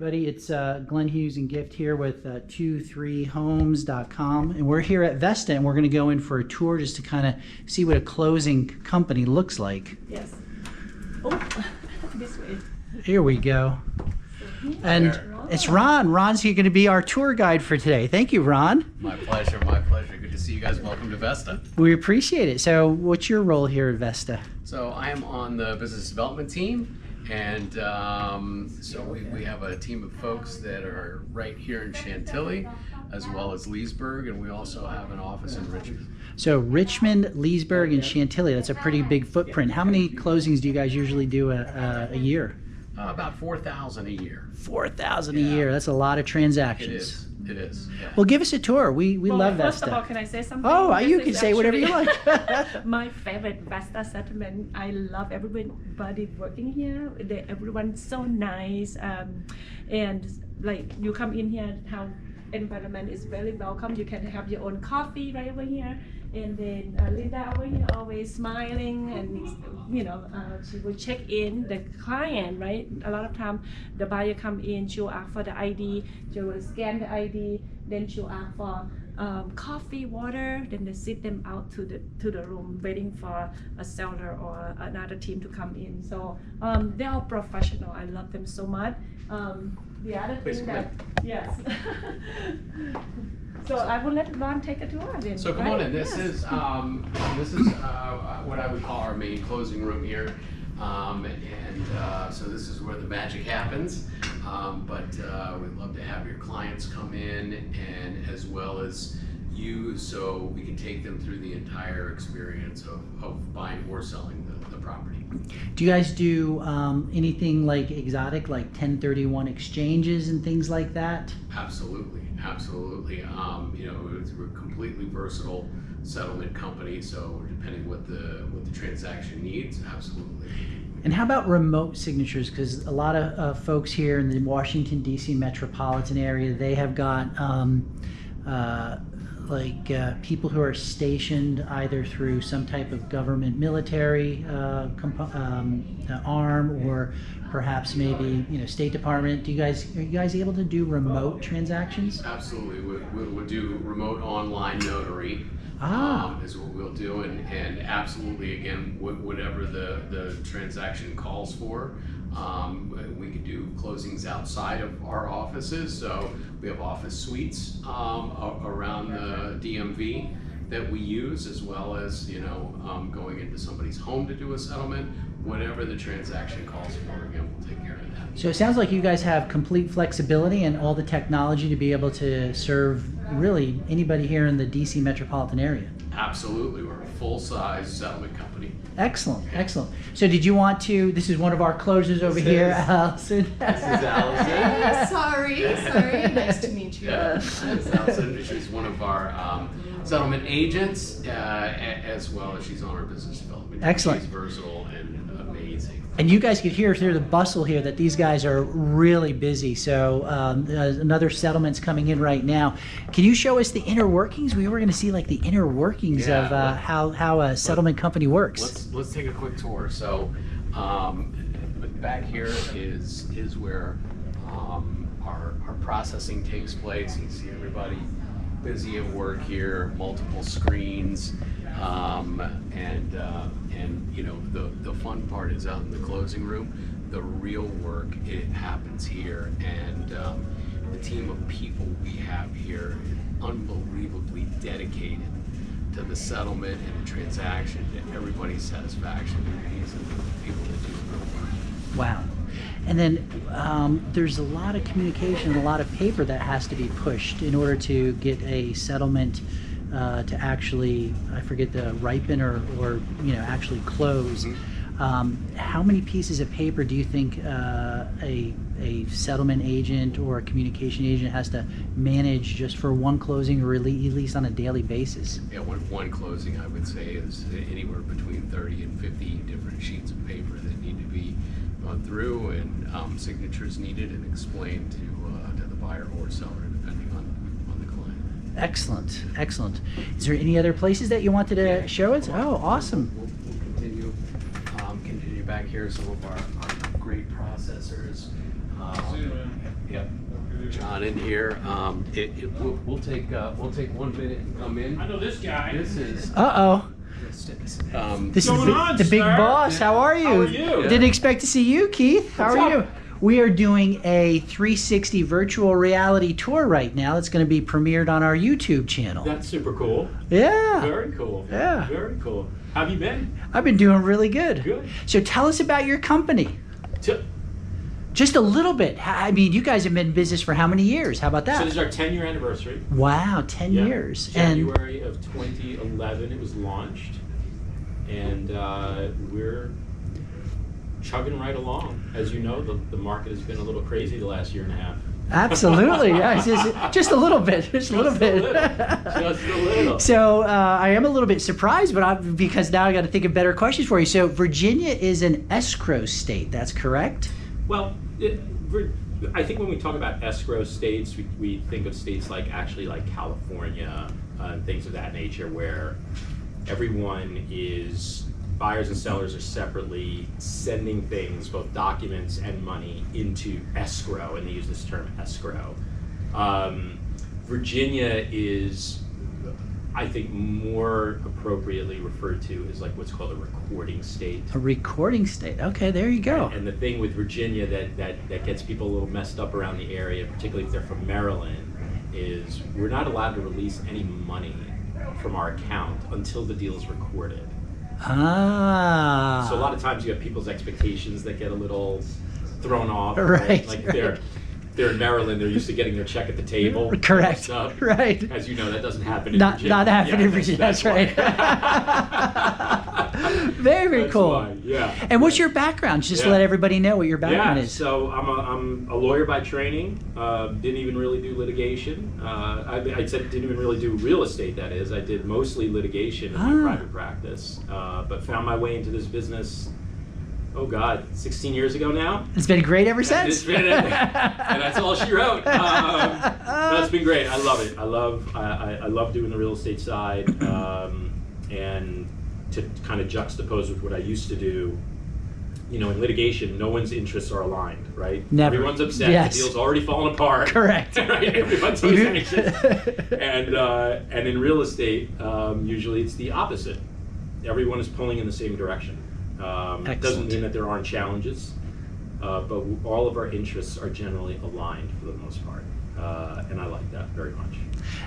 everybody. It's Glenn Hughes and Gift here with 23homes.com, and we're here at Vesta, and we're going to go in for a tour just to kind of see what a closing company looks like. Yes. Oh, this way. Here we go. And it's Ron. Ron's here going to be our tour guide for today. Thank you, Ron. My pleasure, my pleasure. Good to see you guys. Welcome to Vesta. We appreciate it. So what's your role here at Vesta? So I am on the business development team, and so we have a team of folks that are right here in Chantilly, as well as Leesburg, and we also have an office in Richmond. So Richmond, Leesburg, and Chantilly, that's a pretty big footprint. How many closings do you guys usually do a year? About 4,000 a year. 4,000 a year. That's a lot of transactions. It is. It is. Yeah. Well, give us a tour. We love Vesta. First of all, can I say something? Oh, This you is can say whatever you like. My favorite Vesta Settlement. I love everybody working here. Everyone's so nice, and like you come in here, how environment is very welcome. You can have your own coffee right over here. And then Linda over here always smiling, and she will check in the client, right? A lot of time the buyer come in, she'll ask for the ID, she will scan the ID, then she'll ask for coffee, water, then they sit them out to the room waiting for a seller or another team to come in. So they're all professional. I love them so much. The other thing that, yes. So I will let Ron take a tour then. So come on in. This is what I would call our main closing room here, so this is where the magic happens. But we'd love to have your clients come in, and as well as you, so we can take them through the entire experience of buying or selling the property. Do you guys do anything like exotic, like 1031 exchanges and things like that? Absolutely, absolutely. We're a completely versatile settlement company, so depending what the transaction needs, absolutely. And how about remote signatures? Because a lot of folks here in the Washington, D.C. metropolitan area, they have got people who are stationed either through some type of government military arm, or perhaps maybe State Department. Are you guys able to do remote transactions? Absolutely, we'll do remote online notary. Is what we'll do, and absolutely, again, whatever the transaction calls for. We could do closings outside of our offices, so we have office suites around the DMV that we use, as well as going into somebody's home to do a settlement. Whatever the transaction calls for, again, we'll take care of that. So it sounds like you guys have complete flexibility and all the technology to be able to serve really anybody here in the DC metropolitan area. Absolutely, we're a full-size settlement company. Excellent, excellent. So did you want to, this is one of our closers over here, Allison. This is Allison. Sorry, nice to meet you. Yeah, this is Allison. She's one of our settlement agents, as well as she's on our business development. Excellent. She's versatile and amazing. And you guys could hear through the bustle here that these guys are really busy. So another settlement's coming in right now. Can you show us the inner workings? We were going to see like the inner workings of how a settlement company works. Let's take a quick tour. So back here is where our processing takes place. You can see everybody busy at work here, multiple screens, and the fun part is out in the closing room. The real work, it happens here, and the team of people we have here is unbelievably dedicated to the settlement and the transaction, to everybody's satisfaction. These are the people that do the real work. Wow. And then there's a lot of communication and a lot of paper that has to be pushed in order to get a settlement to actually, I forget the ripen or actually close. Mm-hmm. How many pieces of paper do you think a settlement agent or a communication agent has to manage just for one closing, or at least on a daily basis? Yeah, one closing, I would say, is anywhere between 30 and 50 different sheets of paper that need to be gone through, and signatures needed and explained to the buyer or seller, depending on the client. Excellent, excellent. Is there any other places that you wanted to show us? Oh, awesome. We'll continue back here. Some of our great processors. Yep. John in here. We'll take 1 minute and come in. I know this guy. This is. Uh-oh. This going is on, the big sir? boss. How are you? How are you? Didn't expect to see you, Keith. How What's are you? up? We are doing a 360 virtual reality tour right now. It's going to be premiered on our YouTube channel. That's super cool. Yeah. Very cool. Yeah. Very cool. How have you been? I've been doing really good. Good. So tell us about your company. So Just a little bit. I mean, you guys have been in business for how many years? How about that? this is our 10-year anniversary. Wow, 10 Yeah. years. January of 2011 it was launched. And we're chugging right along. As you know, the market has been a little crazy the last year and a half. Absolutely. Yeah, it's just a little bit. Just a little bit. Just a little. So I am a little bit surprised, but because now I got to think of better questions for you. So Virginia is an escrow state. That's correct? Well, I think when we talk about escrow states, we think of states like California and things of that nature, where everyone is, buyers and sellers are separately sending things, both documents and money, into escrow, and they use this term escrow. Virginia is, I think, more appropriately referred to as like what's called a recording state. A recording state. Okay, there you go. And the thing with Virginia that gets people a little messed up around the area, particularly if they're from Maryland, is we're not allowed to release any money from our account until the deal is recorded. Ah. So a lot of times you have people's expectations that get a little thrown off. Right, Like right. they're in Maryland, they're used to getting their check at the table. Correct. Stuff. Right. As you know, that doesn't happen in Not Virginia. happening in Virginia. That's right. Very That's cool. why, yeah. And what's your background? Just to Yeah. let everybody know what your background Yeah, is. so I'm a lawyer by training. Didn't even really do litigation. I said didn't even really do real estate, that is. I did mostly litigation in my private practice, but found my way into this business, 16 years ago now. It's been great ever And since. it's been, and that's all she wrote. No, it's been great. I love it. I love doing the real estate side, and to kind of juxtapose with what I used to do. You know, in litigation, no one's interests are aligned, right? Never. Everyone's upset. Yes. The deal's already fallen apart. Correct. Right? Everyone's always anxious. And in real estate, usually it's the opposite. Everyone is pulling in the same direction. It doesn't mean that there aren't challenges, but all of our interests are generally aligned for the most part, and I like that very much.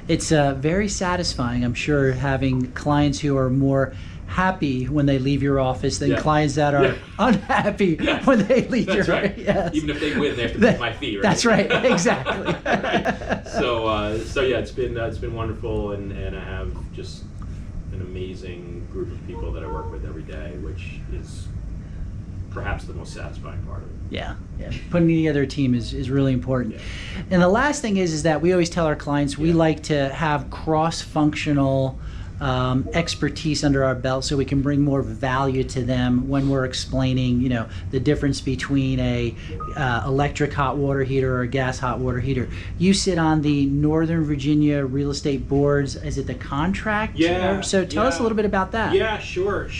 It's very satisfying, I'm sure, having clients who are more happy when they leave your office than Yeah. clients that are Yeah. unhappy when they leave That's your right. Yes. Even if they win, they have to pay my fee, right? That's right. Exactly. Right. So yeah, it's been wonderful, and I have just an amazing group of people that I work with every day, which is perhaps the most satisfying part of it. Yeah, yeah. Putting together a team is really important. Yeah. And the last thing is that we always tell our clients we Yeah. like to have cross-functional expertise under our belt so we can bring more value to them when we're explaining, you know, the difference between a electric hot water heater or a gas hot water heater. You sit on the Northern Virginia real estate boards. Is it the contract? Yeah. So tell us a little bit about that. Yeah, sure.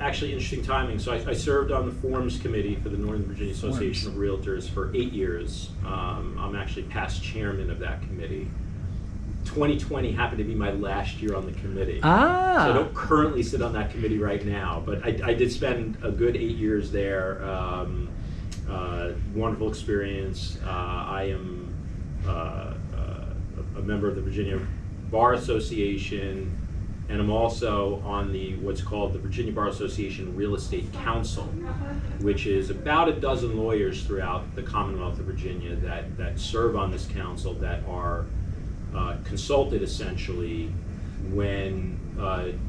Actually, interesting timing. So I served on the Forms Committee for the Northern Virginia Association of Realtors for 8 years. I'm actually past chairman of that committee. 2020 happened to be my last year on the committee. So I don't currently sit on that committee right now, but I did spend a good 8 years there. Wonderful experience. I am a member of the Virginia Bar Association, and I'm also on what's called the Virginia Bar Association Real Estate Council, which is about a dozen lawyers throughout the Commonwealth of Virginia that serve on this council, that are consulted essentially when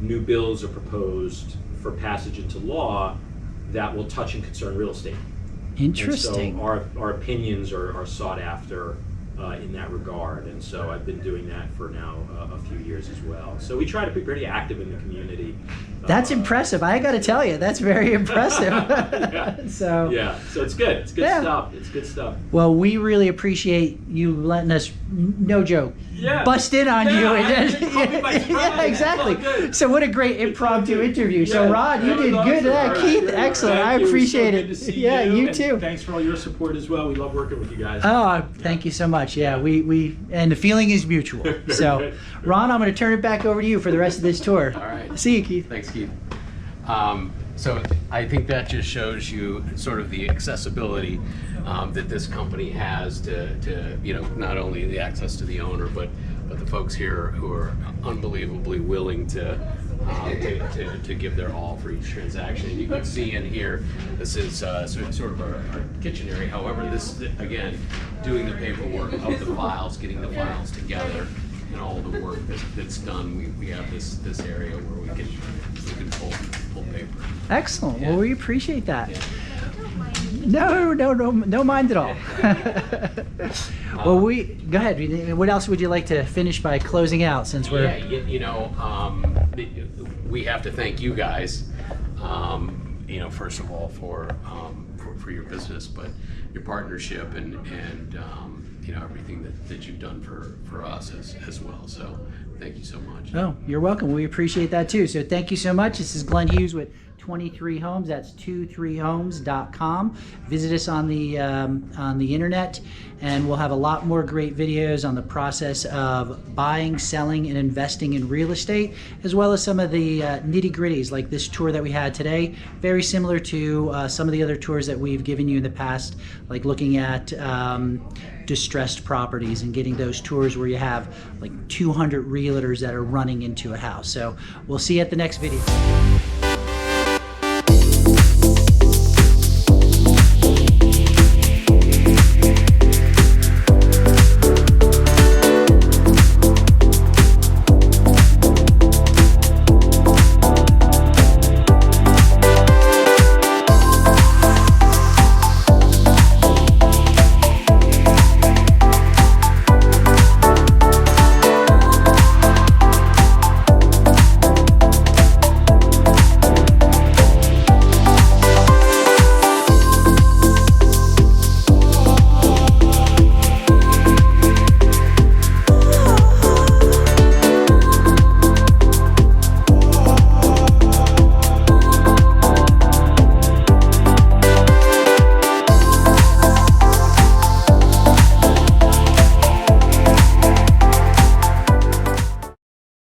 new bills are proposed for passage into law that will touch and concern real estate. Interesting. And so our opinions are sought after in that regard, and so I've been doing that for now a few years as well. So we try to be pretty active in the community. That's impressive. I got to tell you, that's very impressive. Yeah. So it's good. It's good Yeah. stuff. It's good stuff. Well, we really appreciate you letting us no joke, Yeah. bust in on Yeah, you. I didn't call me by surprise. Yeah, exactly. It's all good. So what a great impromptu interview. So Yeah, Rod, you that was did good. awesome. Yeah, Keith, Thank excellent. you. I It was so appreciate good to it. see Yeah, you and too. Thanks for all your support as well. We love working with you guys. Oh, thank you so much. Yeah, we and the feeling is mutual. So, Ron, I'm going to turn it back over to you for the rest of this tour. All right. See you, Keith. Thanks, Keith. So I think that just shows you sort of the accessibility that this company has to not only the access to the owner, but the folks here who are unbelievably willing to give their all for each transaction. And you can see in here, this is sort of our kitchen area. However, this, again, doing the paperwork of the files, getting the files together, and all the work that's done, we have this area where we can pull paper. Excellent. Yeah. Well, we appreciate that. Yeah. No mind at all. Well, go ahead. What else would you like to finish by closing out, since we're... Yeah, we have to thank you guys, first of all for your business, but your partnership and everything that you've done for us as well. So thank you so much. Oh, you're welcome. We appreciate that too. So thank you so much. This is Glenn Hughes with 23 Homes. That's 23homes.com. Visit us on the internet, and we'll have a lot more great videos on the process of buying, selling, and investing in real estate, as well as some of the nitty-gritties, like this tour that we had today. Very similar to some of the other tours that we've given you in the past, like looking at distressed properties and getting those tours where you have like 200 realtors that are running into a house. So we'll see you at the next video.